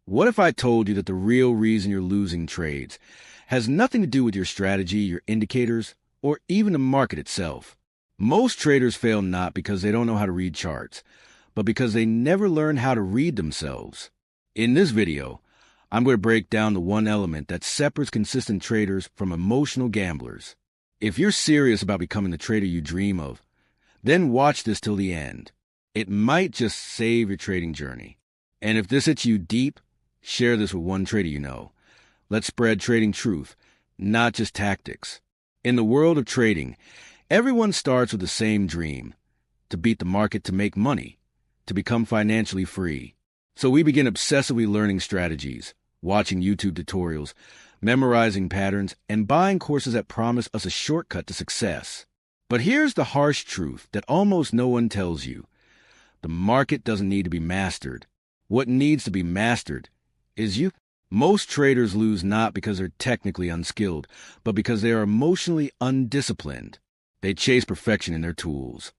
What if I told you that the real reason you're losing trades has nothing to do with your strategy, your indicators, or even the market itself? Most traders fail not because they don't know how to read charts, but because they never learn how to read themselves. In this video, I'm going to break down the one element that separates consistent traders from emotional gamblers. If you're serious about becoming the trader you dream of, then watch this till the end. It might just save your trading journey. And if this hits you deep, share this with one trader you know. Let's spread trading truth, not just tactics. In the world of trading, everyone starts with the same dream: to beat the market, to make money, to become financially free. So we begin obsessively learning strategies, watching YouTube tutorials, memorizing patterns, and buying courses that promise us a shortcut to success. But here's the harsh truth that almost no one tells you. The market doesn't need to be mastered. What needs to be mastered is you. Most traders lose not because they're technically unskilled, but because they are emotionally undisciplined. They chase perfection in their tools,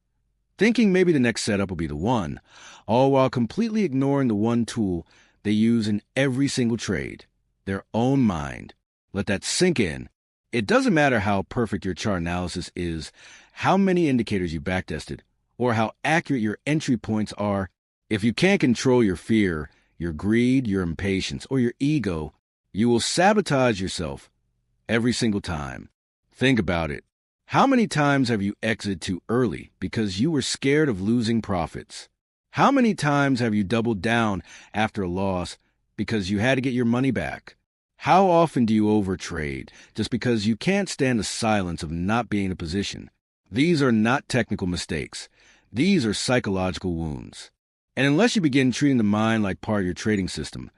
thinking maybe the next setup will be the one, all while completely ignoring the one tool they use in every single trade: their own mind. Let that sink in. It doesn't matter how perfect your chart analysis is, how many indicators you backtested, or how accurate your entry points are. If you can't control your fear, your greed, your impatience, or your ego, you will sabotage yourself every single time. Think about it. How many times have you exited too early because you were scared of losing profits? How many times have you doubled down after a loss because you had to get your money back? How often do you overtrade just because you can't stand the silence of not being in a position? These are not technical mistakes. These are psychological wounds. And unless you begin treating the mind like part of your trading system,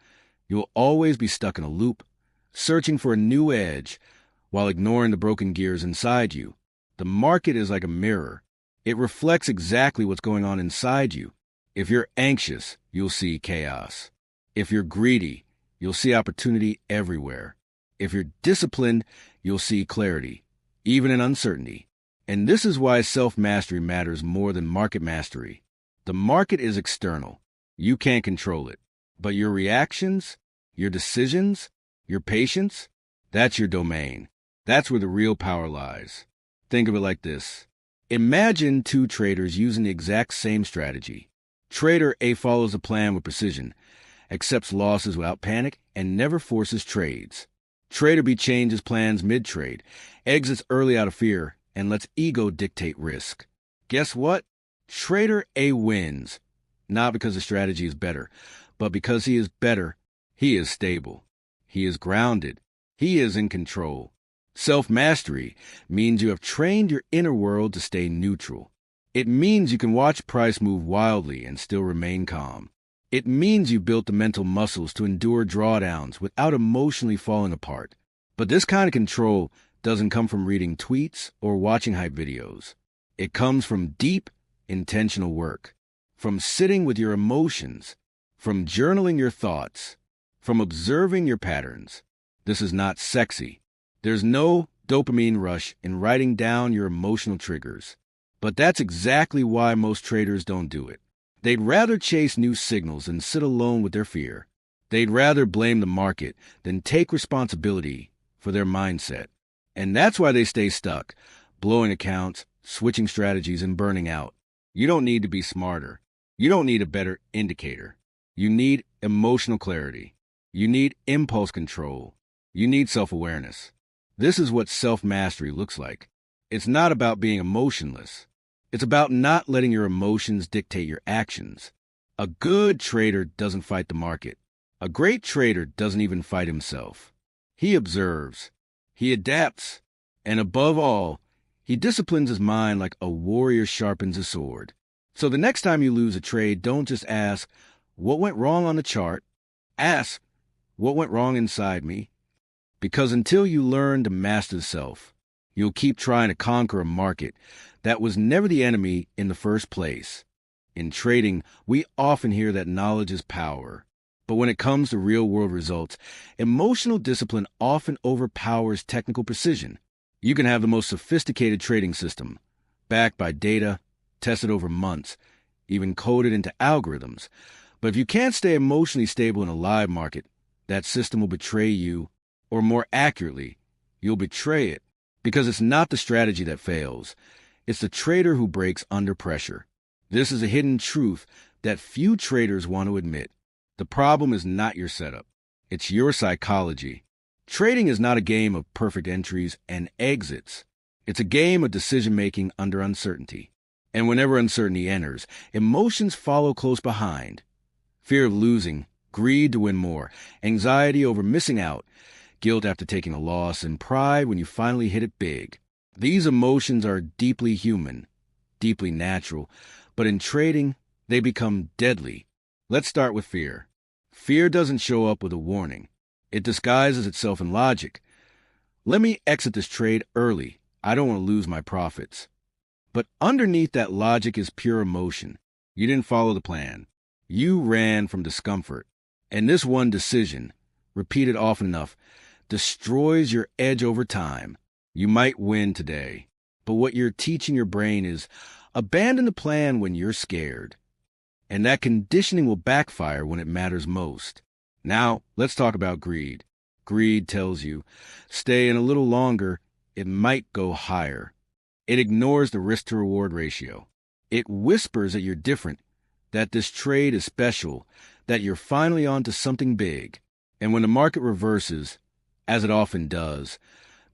you'll always be stuck in a loop, searching for a new edge while ignoring the broken gears inside you. The market is like a mirror. It reflects exactly what's going on inside you. If you're anxious, you'll see chaos. If you're greedy, you'll see opportunity everywhere. If you're disciplined, you'll see clarity, even in uncertainty. And this is why self-mastery matters more than market mastery. The market is external. You can't control it. But your reactions, your decisions, your patience, that's your domain. That's where the real power lies. Think of it like this. Imagine two traders using the exact same strategy. Trader A follows a plan with precision, accepts losses without panic, and never forces trades. Trader B changes plans mid-trade, exits early out of fear, and lets ego dictate risk. Guess what? Trader A wins, not because the strategy is better, but because he is better. He is stable. He is grounded. He is in control. Self-mastery means you have trained your inner world to stay neutral. It means you can watch price move wildly and still remain calm. It means you built the mental muscles to endure drawdowns without emotionally falling apart. But this kind of control doesn't come from reading tweets or watching hype videos. It comes from deep, intentional work, from sitting with your emotions, from journaling your thoughts, from observing your patterns. This is not sexy. There's no dopamine rush in writing down your emotional triggers. But that's exactly why most traders don't do it. They'd rather chase new signals than sit alone with their fear. They'd rather blame the market than take responsibility for their mindset. And that's why they stay stuck, blowing accounts, switching strategies, and burning out. You don't need to be smarter. You don't need a better indicator. You need emotional clarity. You need impulse control. You need self-awareness. This is what self-mastery looks like. It's not about being emotionless. It's about not letting your emotions dictate your actions. A good trader doesn't fight the market. A great trader doesn't even fight himself. He observes. He adapts. And above all, he disciplines his mind like a warrior sharpens a sword. So the next time you lose a trade, don't just ask, what went wrong on the chart? Ask, what went wrong inside me? Because until you learn to master the self, you'll keep trying to conquer a market that was never the enemy in the first place. In trading, we often hear that knowledge is power. But when it comes to real-world results, emotional discipline often overpowers technical precision. You can have the most sophisticated trading system, backed by data, tested over months, even coded into algorithms. But if you can't stay emotionally stable in a live market, that system will betray you, or more accurately, you'll betray it, because it's not the strategy that fails. It's the trader who breaks under pressure. This is a hidden truth that few traders want to admit. The problem is not your setup. It's your psychology. Trading is not a game of perfect entries and exits. It's a game of decision-making under uncertainty. And whenever uncertainty enters, emotions follow close behind. Fear of losing, greed to win more, anxiety over missing out, guilt after taking a loss, and pride when you finally hit it big. These emotions are deeply human, deeply natural, but in trading, they become deadly. Let's start with fear. Fear doesn't show up with a warning. It disguises itself in logic. Let me exit this trade early. I don't want to lose my profits. But underneath that logic is pure emotion. You didn't follow the plan. You ran from discomfort. And this one decision, repeated often enough, destroys your edge over time. You might win today, but what you're teaching your brain is abandon the plan when you're scared. And that conditioning will backfire when it matters most. Now, let's talk about greed. Greed tells you, stay in a little longer, it might go higher. It ignores the risk-to-reward ratio. It whispers that you're different, that this trade is special, that you're finally onto something big. And when the market reverses, as it often does,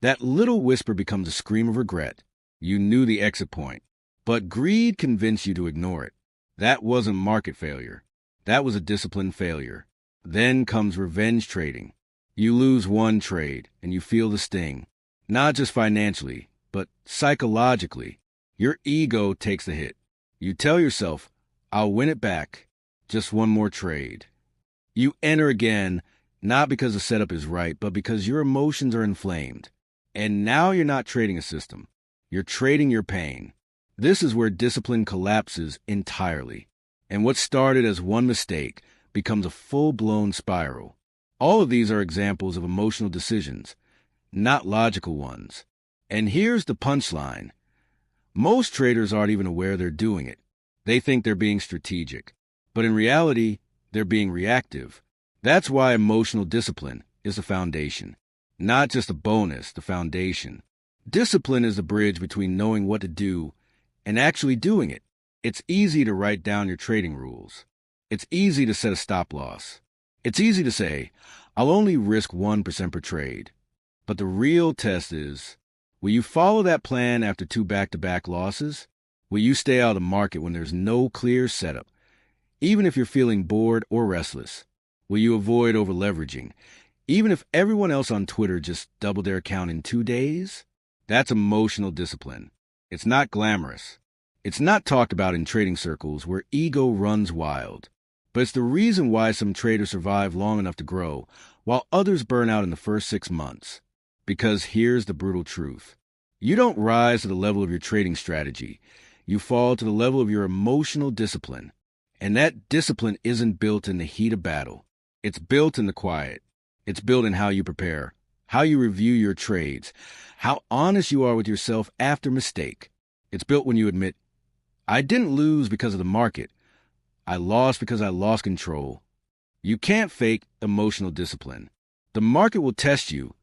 that little whisper becomes a scream of regret. You knew the exit point, but greed convinced you to ignore it. That wasn't market failure. That was a discipline failure. Then comes revenge trading. You lose one trade, and you feel the sting. Not just financially, but psychologically. Your ego takes the hit. You tell yourself, I'll win it back. Just one more trade. You enter again, not because the setup is right, but because your emotions are inflamed. And now you're not trading a system. You're trading your pain. This is where discipline collapses entirely. And what started as one mistake becomes a full-blown spiral. All of these are examples of emotional decisions, not logical ones. And here's the punchline. Most traders aren't even aware they're doing it. They think they're being strategic. But in reality, they're being reactive. That's why emotional discipline is the foundation. Not just a bonus, the foundation. Discipline is the bridge between knowing what to do and actually doing it. It's easy to write down your trading rules. It's easy to set a stop loss. It's easy to say, I'll only risk 1% per trade. But the real test is, will you follow that plan after 2 back-to-back losses? Will you stay out of the market when there's no clear setup, even if you're feeling bored or restless? Will you avoid over-leveraging, even if everyone else on Twitter just doubled their account in 2 days? That's emotional discipline. It's not glamorous. It's not talked about in trading circles where ego runs wild. But it's the reason why some traders survive long enough to grow, while others burn out in the first 6 months. Because here's the brutal truth. You don't rise to the level of your trading strategy. You fall to the level of your emotional discipline. And that discipline isn't built in the heat of battle. It's built in the quiet. It's built in how you prepare, how you review your trades, how honest you are with yourself after mistake. It's built when you admit, I didn't lose because of the market. I lost because I lost control. You can't fake emotional discipline. The market will test you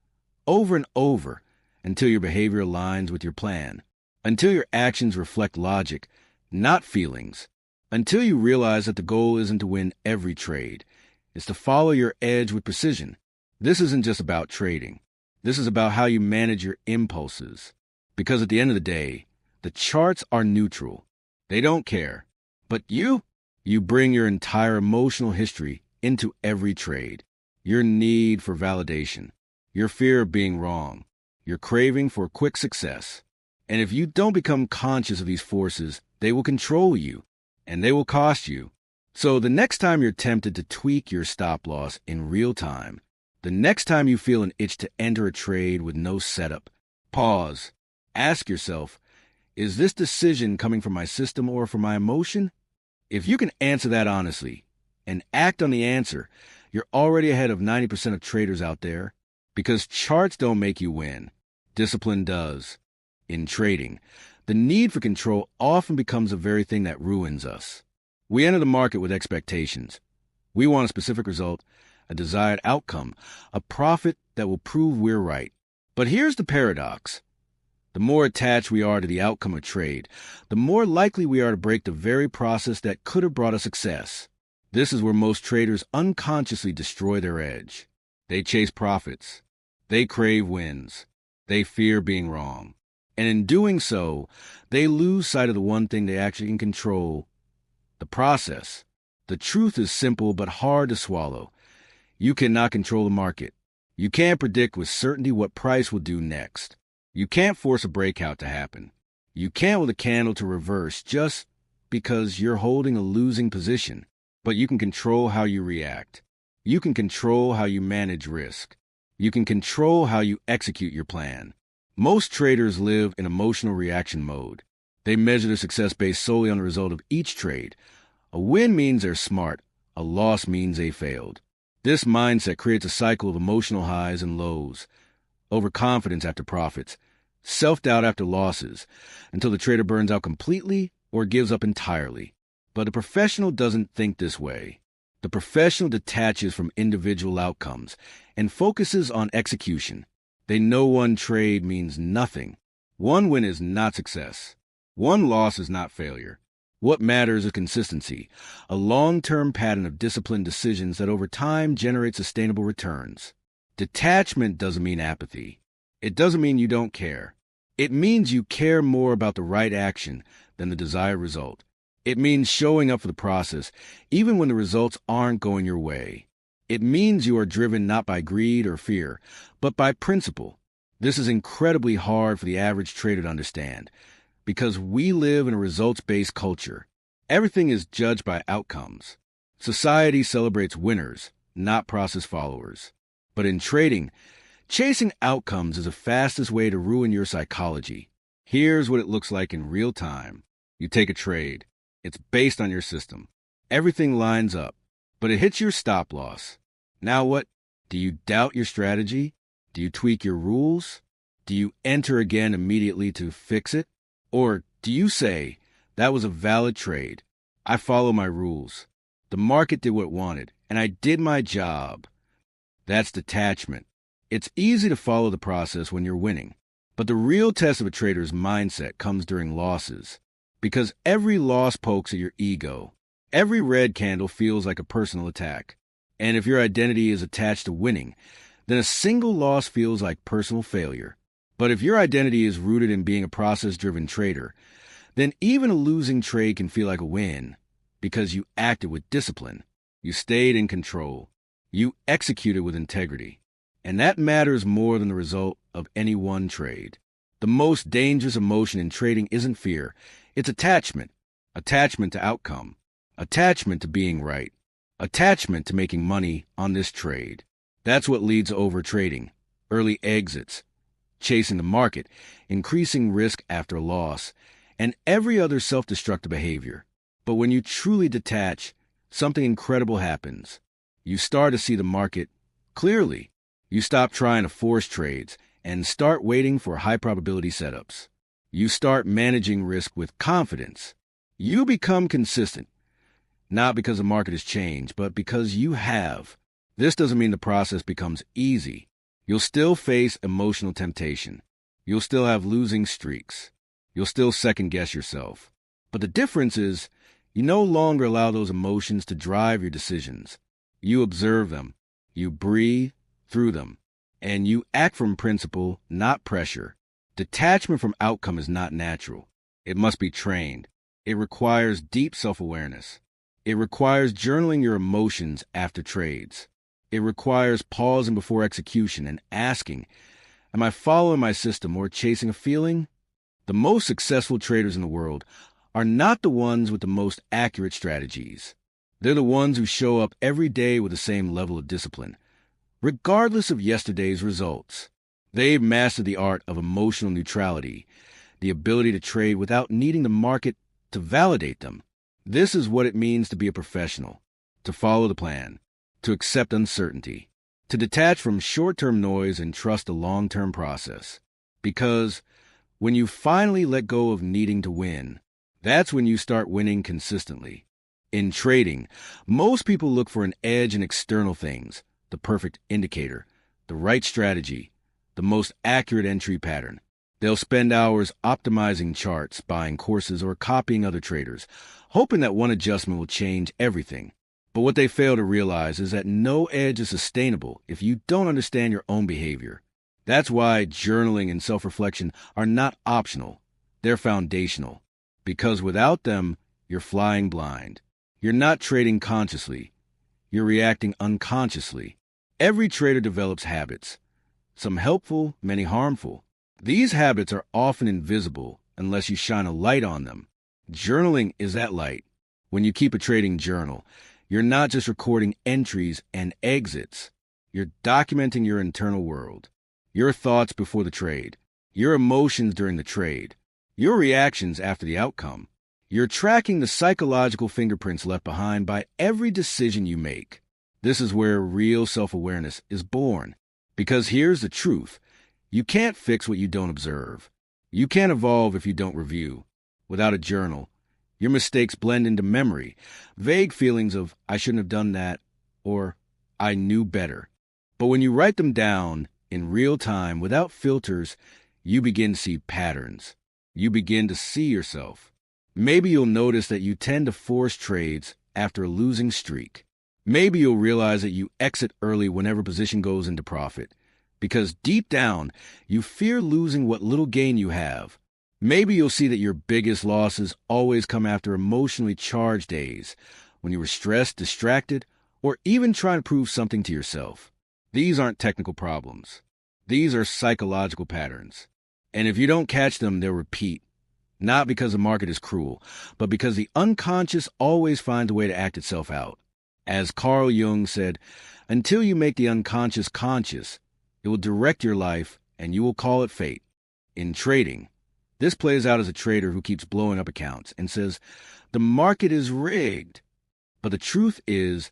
over and over until your behavior aligns with your plan, until your actions reflect logic, not feelings, until you realize that the goal isn't to win every trade. It's to follow your edge with precision. This isn't just about trading. This is about how you manage your impulses. Because at the end of the day, the charts are neutral. They don't care. But you bring your entire emotional history into every trade. Your need for validation, your fear of being wrong, your craving for quick success. And if you don't become conscious of these forces, they will control you, and they will cost you. So the next time you're tempted to tweak your stop loss in real time, the next time you feel an itch to enter a trade with no setup, pause. Ask yourself, is this decision coming from my system or from my emotion? If you can answer that honestly and act on the answer, you're already ahead of 90% of traders out there, because charts don't make you win. Discipline does. In trading, the need for control often becomes the very thing that ruins us. We enter the market with expectations. We want a specific result, a desired outcome, a profit that will prove we're right. But here's the paradox. The more attached we are to the outcome of trade, the more likely we are to break the very process that could have brought us success. This is where most traders unconsciously destroy their edge. They chase profits. They crave wins. They fear being wrong. And in doing so, they lose sight of the one thing they actually can control, the process. The truth is simple but hard to swallow. You cannot control the market. You can't predict with certainty what price will do next. You can't force a breakout to happen. You can't hold a candle to reverse just because you're holding a losing position. But you can control how you react. You can control how you manage risk. You can control how you execute your plan. Most traders live in emotional reaction mode. They measure their success based solely on the result of each trade. A win means they're smart. A loss means they failed. This mindset creates a cycle of emotional highs and lows, overconfidence after profits, self-doubt after losses, until the trader burns out completely or gives up entirely. But a professional doesn't think this way. The professional detaches from individual outcomes and focuses on execution. They know one trade means nothing. One win is not success. One loss is not failure. What matters is consistency, a long-term pattern of disciplined decisions that over time generate sustainable returns. Detachment doesn't mean apathy. It doesn't mean you don't care. It means you care more about the right action than the desired result. It means showing up for the process, even when the results aren't going your way. It means you are driven not by greed or fear, but by principle. This is incredibly hard for the average trader to understand, because we live in a results-based culture. Everything is judged by outcomes. Society celebrates winners, not process followers. But in trading, chasing outcomes is the fastest way to ruin your psychology. Here's what it looks like in real time. You take a trade. It's based on your system. Everything lines up, but it hits your stop loss. Now what? Do you doubt your strategy? Do you tweak your rules? Do you enter again immediately to fix it? Or do you say, that was a valid trade. I follow my rules. The market did what it wanted, and I did my job. That's detachment. It's easy to follow the process when you're winning. But the real test of a trader's mindset comes during losses. Because every loss pokes at your ego. Every red candle feels like a personal attack. And if your identity is attached to winning, then a single loss feels like personal failure. But if your identity is rooted in being a process-driven trader, then even a losing trade can feel like a win because you acted with discipline. You stayed in control. You executed with integrity. And that matters more than the result of any one trade. The most dangerous emotion in trading isn't fear. It's attachment. Attachment to outcome. Attachment to being right. Attachment to making money on this trade. That's what leads to overtrading, early exits, chasing the market, increasing risk after loss, and every other self-destructive behavior. But when you truly detach, something incredible happens. You start to see the market clearly. You stop trying to force trades and start waiting for high-probability setups. You start managing risk with confidence. You become consistent, not because the market has changed, but because you have. This doesn't mean the process becomes easy. You'll still face emotional temptation. You'll still have losing streaks. You'll still second-guess yourself. But the difference is, you no longer allow those emotions to drive your decisions. You observe them. You breathe through them. And you act from principle, not pressure. Detachment from outcome is not natural. It must be trained. It requires deep self-awareness. It requires journaling your emotions after trades. It requires pausing before execution and asking, am I following my system or chasing a feeling? The most successful traders in the world are not the ones with the most accurate strategies. They're the ones who show up every day with the same level of discipline, regardless of yesterday's results. They've mastered the art of emotional neutrality, the ability to trade without needing the market to validate them. This is what it means to be a professional, to follow the plan, to accept uncertainty, to detach from short-term noise and trust the long-term process. Because when you finally let go of needing to win, that's when you start winning consistently. In trading, most people look for an edge in external things, the perfect indicator, the right strategy, the most accurate entry pattern. They'll spend hours optimizing charts, buying courses, or copying other traders, hoping that one adjustment will change everything. But what they fail to realize is that no edge is sustainable if you don't understand your own behavior. That's why journaling and self-reflection are not optional. They're foundational. Because without them, you're flying blind. You're not trading consciously. You're reacting unconsciously. Every trader develops habits, some helpful, many harmful. These habits are often invisible unless you shine a light on them. Journaling is that light. When you keep a trading journal, you're not just recording entries and exits. You're documenting your internal world, your thoughts before the trade, your emotions during the trade, your reactions after the outcome. You're tracking the psychological fingerprints left behind by every decision you make. This is where real self-awareness is born. Because here's the truth. You can't fix what you don't observe. You can't evolve if you don't review. Without a journal, your mistakes blend into memory, vague feelings of, I shouldn't have done that, or I knew better. But when you write them down in real time, without filters, you begin to see patterns. You begin to see yourself. Maybe you'll notice that you tend to force trades after a losing streak. Maybe you'll realize that you exit early whenever position goes into profit, because deep down, you fear losing what little gain you have. Maybe you'll see that your biggest losses always come after emotionally charged days, when you were stressed, distracted, or even trying to prove something to yourself. These aren't technical problems. These are psychological patterns. And if you don't catch them, they'll repeat. Not because the market is cruel, but because the unconscious always finds a way to act itself out. As Carl Jung said, until you make the unconscious conscious, it will direct your life and you will call it fate. In trading, this plays out as a trader who keeps blowing up accounts and says, the market is rigged. But the truth is,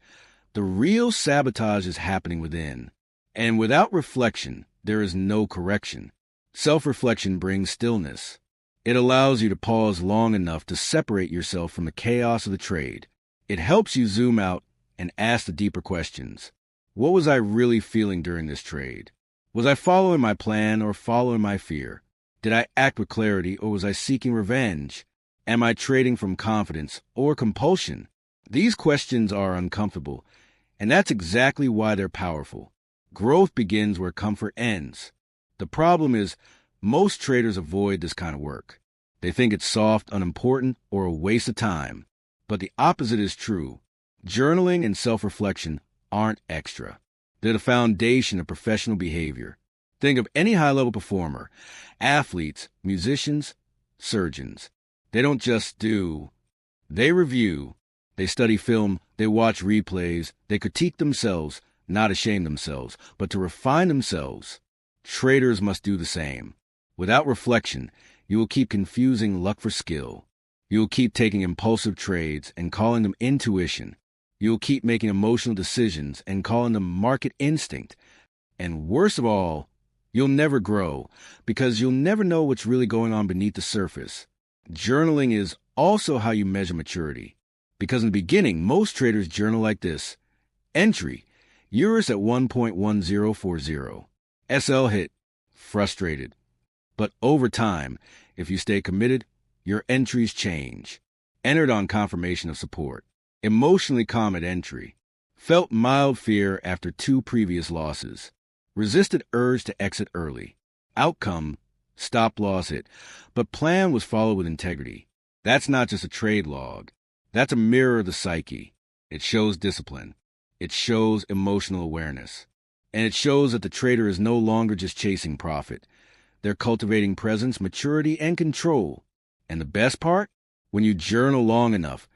the real sabotage is happening within. And without reflection, there is no correction. Self-reflection brings stillness. It allows you to pause long enough to separate yourself from the chaos of the trade. It helps you zoom out and ask the deeper questions. What was I really feeling during this trade? Was I following my plan or following my fear? Did I act with clarity or was I seeking revenge? Am I trading from confidence or compulsion? These questions are uncomfortable, and that's exactly why they're powerful. Growth begins where comfort ends. The problem is, most traders avoid this kind of work. They think it's soft, unimportant, or a waste of time. But the opposite is true. Journaling and self-reflection aren't extra. They're the foundation of professional behavior. Think of any high-level performer, athletes, musicians, surgeons. They don't just do. They review. They study film. They watch replays. They critique themselves, not to shame themselves, but to refine themselves. Traders must do the same. Without reflection, you will keep confusing luck for skill. You will keep taking impulsive trades and calling them intuition. You will keep making emotional decisions and calling them market instinct. And worst of all, you'll never grow because you'll never know what's really going on beneath the surface. Journaling is also how you measure maturity. Because in the beginning, most traders journal like this. Entry, Eurus at 1.1040. SL hit, frustrated. But over time, if you stay committed, your entries change. Entered on confirmation of support. Emotionally calm at entry. Felt mild fear after 2 previous losses. Resisted urge to exit early. Outcome, stop loss hit. But plan was followed with integrity. That's not just a trade log. That's a mirror of the psyche. It shows discipline. It shows emotional awareness. And it shows that the trader is no longer just chasing profit. They're cultivating presence, maturity, and control. And the best part? When you journal long enough,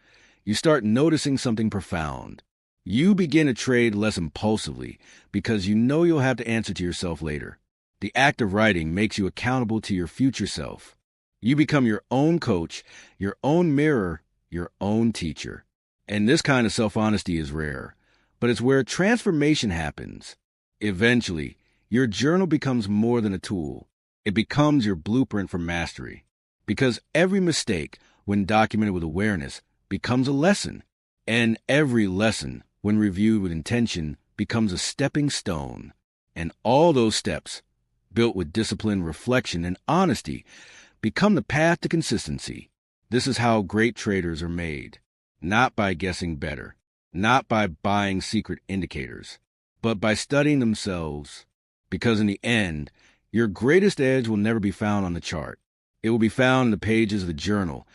you start noticing something profound. You begin to trade less impulsively because you know you'll have to answer to yourself later. The act of writing makes you accountable to your future self. You become your own coach, your own mirror, your own teacher. And this kind of self-honesty is rare, but it's where transformation happens. Eventually, your journal becomes more than a tool. It becomes your blueprint for mastery. Because every mistake, when documented with awareness, becomes a lesson. And every lesson, when reviewed with intention, becomes a stepping stone. And all those steps, built with discipline, reflection, and honesty, become the path to consistency. This is how great traders are made. Not by guessing better, not by buying secret indicators, but by studying themselves. Because in the end, your greatest edge will never be found on the chart. It will be found in the pages of the journal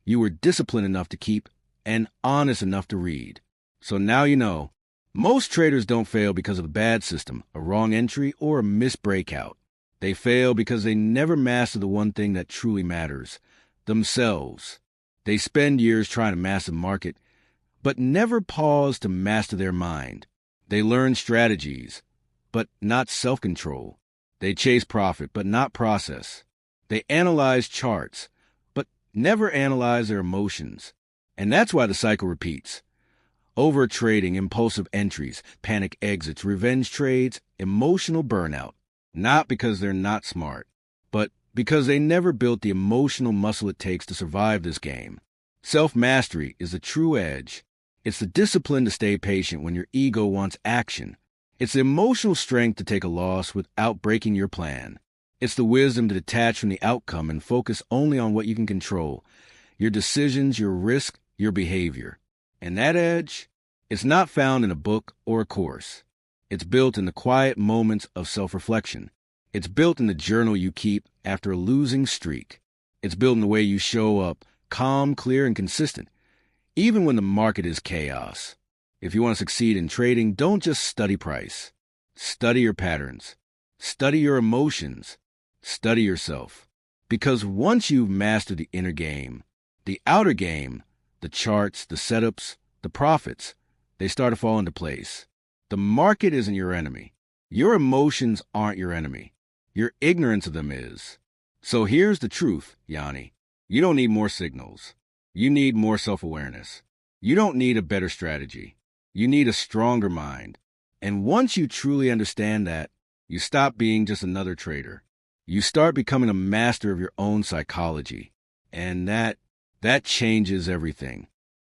you were disciplined enough to keep and honest enough to read. So now you know, most traders don't fail because of a bad system, a wrong entry, or a missed breakout. They fail because they never master the one thing that truly matters, themselves. They spend years trying to master the market, but never pause to master their mind. They learn strategies, but not self-control. They chase profit, but not process. They analyze charts, but never analyze their emotions. And that's why the cycle repeats. Overtrading, impulsive entries, panic exits, revenge trades, emotional burnout. Not because they're not smart, but because they never built the emotional muscle it takes to survive this game. Self-mastery is the true edge. It's the discipline to stay patient when your ego wants action. It's the emotional strength to take a loss without breaking your plan. It's the wisdom to detach from the outcome and focus only on what you can control, your decisions, your risk, your behavior. And that edge, it's not found in a book or a course. It's built in the quiet moments of self-reflection. It's built in the journal you keep after a losing streak. It's built in the way you show up, calm, clear, and consistent, even when the market is chaos. If you want to succeed in trading, don't just study price. Study your patterns. Study your emotions. Study yourself. Because once you've mastered the inner game, the outer game, the charts, the setups, the profits, they start to fall into place. The market isn't your enemy. Your emotions aren't your enemy. Your ignorance of them is. So here's the truth, Yanni. You don't need more signals. You need more self-awareness. You don't need a better strategy. You need a stronger mind. And once you truly understand that, you stop being just another trader. You start becoming a master of your own psychology. And that changes everything.